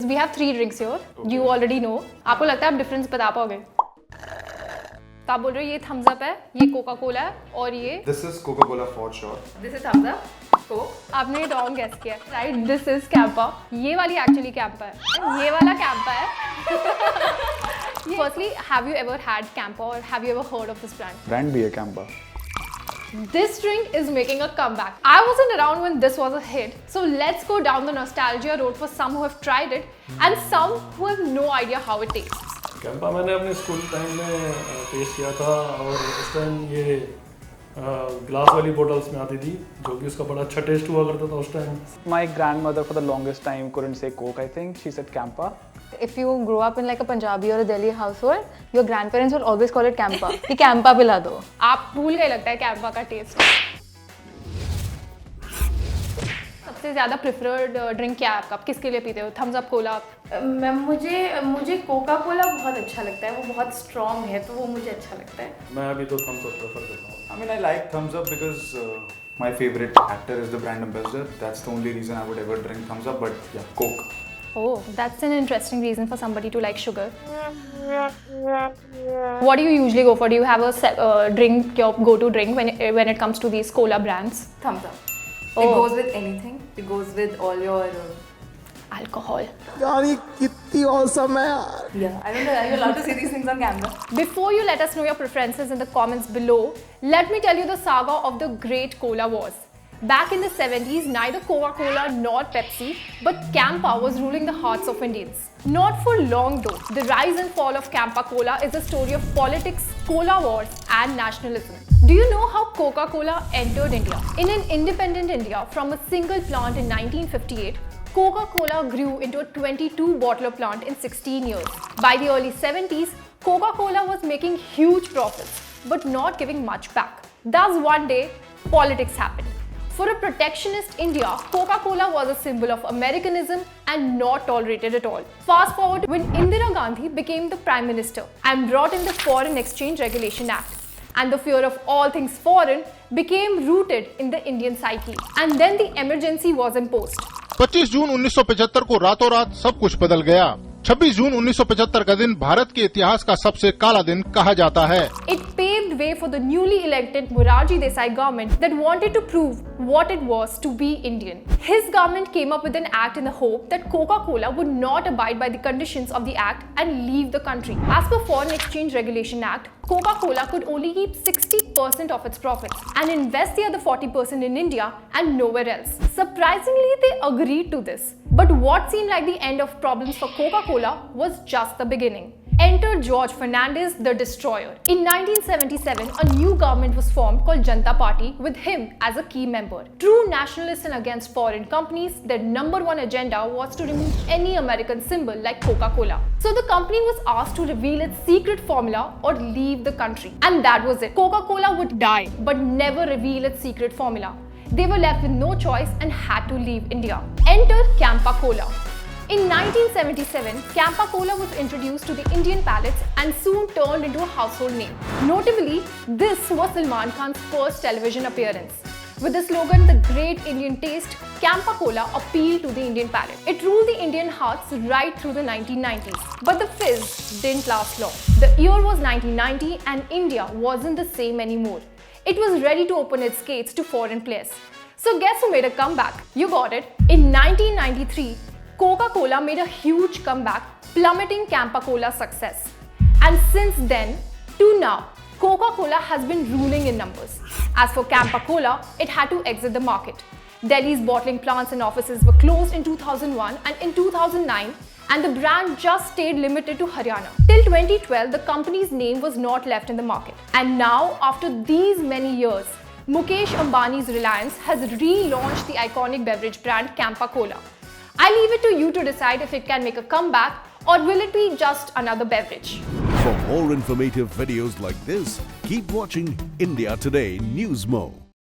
We have 3 drinks here. Okay. You already know. आपको लगता है आप difference बता पाओगे? तो आप बोल रहे हो ये thumbs up है, ये coca-cola है और ये This is coca-cola for sure. This is thumbs up. Coke. आपने wrong guess किया. Right? This is Campa. ये वाली actually Campa है. ये वाला Campa है. Firstly, have you ever had Campa or have you ever heard of this brand? Brand भी है Campa. This drink is making a comeback. I wasn't around when this was a hit, so let's go down the nostalgia road for some who have tried it and some who have no idea how it tastes. Campa मैंने अपने school time में test किया था और उस time ये glass वाली bottles में आती थी जो कि उसका बड़ा अच्छा टेस्ट हुआ करता था उस time. My grandmother for the longest time couldn't say Coke, I think. She said Campa. If you grow up in like a Punjabi or a Delhi household, your grandparents will always call it Campa. कि Campa पिला दो. आप भूल गए लगता है Campa का test. सबसे ज़्यादा प्रेफर्ड ड्रिंक क्या है आपका? आप किसके लिए पीते हो? Thums Up, cola? मैम मुझे कोका कोला बहुत अच्छा लगता है. वो बहुत स्ट्रॉन्ग है तो वो मुझे अच्छा लगता है. मैं अभी तो थम्स अप प्रेफर करता हूँ. I mean, I like Thumbs Up because my favorite actor is the brand ambassador. That's the only reason I would ever drink Thumbs Up. But yeah, Coke. Oh, that's an interesting reason for somebody to like sugar. What do you usually go for? Do you have a drink, your go-to drink when it comes to these cola brands? Thumbs up. Oh. It goes with anything. It goes with all your Alcohol. यार कितनी awesome है यार. Yeah, I don't know. Are you allowed to say these things on camera? Before you let us know your preferences in the comments below, let me tell you the saga of the great cola wars. Back in the 70s, neither Coca-Cola nor Pepsi, but Campa was ruling the hearts of Indians. Not for long though, the rise and fall of Campa Cola is a story of politics, cola wars and nationalism. Do you know how Coca-Cola entered India? In an independent India, from a single plant in 1958, Coca-Cola grew into a 22-bottler plant in 16 years. By the early 70s, Coca-Cola was making huge profits, but not giving much back. Thus, one day, politics happened. For a protectionist India, Coca-Cola was a symbol of Americanism and not tolerated at all. Fast forward when Indira Gandhi became the Prime Minister and brought in the Foreign Exchange Regulation Act. And the fear of all things foreign became rooted in the Indian psyche. And then the emergency was imposed. 25 जून 1975 को रातों रात सब कुछ बदल गया. 26 जून 1975 का दिन भारत के इतिहास का सबसे काला दिन कहा जाता है. It paved way for the newly elected Morarji Desai government that wanted to prove what it was to be Indian. His government came up with an act in the hope that Coca-Cola would not abide by the conditions of the act and leave the country. As per Foreign Exchange Regulation Act, Coca-Cola could only keep 60% of its profits and invest the other 40% in India and nowhere else. Surprisingly, they agreed to this. But what seemed like the end of problems for Coca-Cola was just the beginning. Enter George Fernandez, the destroyer. In 1977, a new government was formed called Janata Party with him as a key member. True nationalists and against foreign companies, their #1 agenda was to remove any American symbol like Coca-Cola. So the company was asked to reveal its secret formula or leave the country. And that was it. Coca-Cola would die, but never reveal its secret formula. They were left with no choice and had to leave India. Enter Campa Cola. In 1977, Campa Cola was introduced to the Indian palates and soon turned into a household name. Notably, this was Salman Khan's first television appearance. With the slogan, "The Great Indian Taste," Campa Cola appealed to the Indian palate. It ruled the Indian hearts right through the 1990s. But the fizz didn't last long. The year was 1990 and India wasn't the same anymore. It was ready to open its gates to foreign players. So guess who made a comeback? You got it. In 1993, Coca-Cola made a huge comeback, plummeting Campa Cola's success. And since then to now, Coca-Cola has been ruling in numbers. As for Campa Cola, it had to exit the market. Delhi's bottling plants and offices were closed in 2001 and in 2009, and the brand just stayed limited to Haryana. Till 2012, the company's name was not left in the market. And now, after these many years, Mukesh Ambani's Reliance has relaunched the iconic beverage brand Campa Cola. I leave it to you to decide if it can make a comeback or will it be just another beverage. For more informative videos like this, keep watching India Today Newsmo.